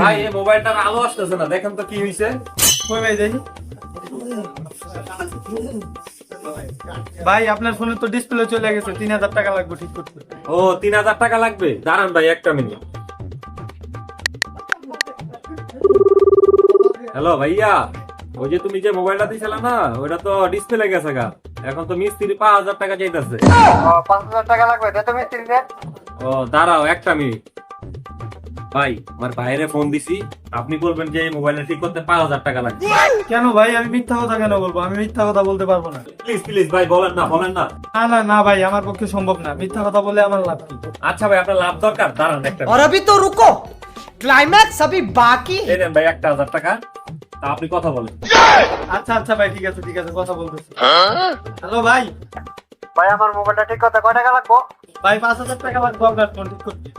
ভাই এই মোবাইলটার আলো আসতেছে না, দেখেন তো কি হইছে। কই ভাই দেখি। ভাই আপনার ফোনে তো ডিসপ্লে চলে গেছে, 3000 টাকা লাগবে ঠিক করতে। ও 3000 টাকা লাগবে, দাঁড়ান ভাই একটা মিনিট। হ্যালো ভাইয়া, ওই যে তুমি যে মোবাইলটা দিছিলা না, ওইটা তো ডিসপ্লে গেছে গা। এখন তো মিস্ত্রি 5000 টাকা চাইতেছে। 5000 টাকা লাগবে, এটা তো মিস্ত্রি দেন। ও দাঁড়াও একটা মিনিট ভাই, আমার বাইরে ফোন দিছি, আপনি বলবেন যে এই মোবাইলটা ঠিক করতে 5000 টাকা লাগবে। কেন ভাই, আমি মিথ্যা কথা কেন বলবো? আমি মিথ্যা কথা বলতে পারবো না। প্লিজ প্লিজ ভাই বলেন না, বলেন না। না না না ভাই, আমার পক্ষে সম্ভব না, মিথ্যা কথা বলে আমার লাভ কি? আচ্ছা ভাই, আপনার লাভ দরকার, দাঁড়ান একটা और अभी तो रुको, क्लाइमैक्स अभी बाकी है। এই নেন ভাই 1000 টাকা, তা আপনি কথা বলেন। আচ্ছা আচ্ছা ভাই, ঠিক আছে ঠিক আছে, কথা বলতেছি। হ্যালো ভাই। ভাই আমার মোবাইলটা ঠিক করতে কয় টাকা লাগবে? ভাই 5000 টাকা লাগবে আপনার ফোন ঠিক করতে।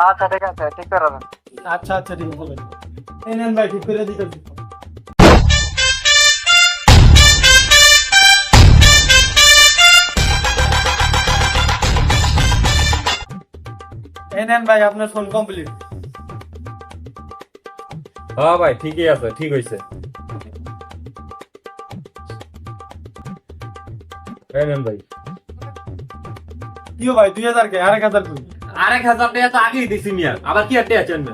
আচ্ছা ঠিক আছে, ঠিক করে দেন। আচ্ছা আচ্ছা ঠিক আছে ভাই, এই নেন ভাই, ঠিক করে দিতেছি। এই নেন ভাই, আপনার ফোন কমপ্লিট। হ্যাঁ ভাই ঠিকই আছে, ঠিক হইছে। এই নেন ভাই। কিও ভাই, 2000 কে 1000 কই? 1000 টাকা তো আগেই দিছি মিয়া, আবার কি আর টাকা চান না?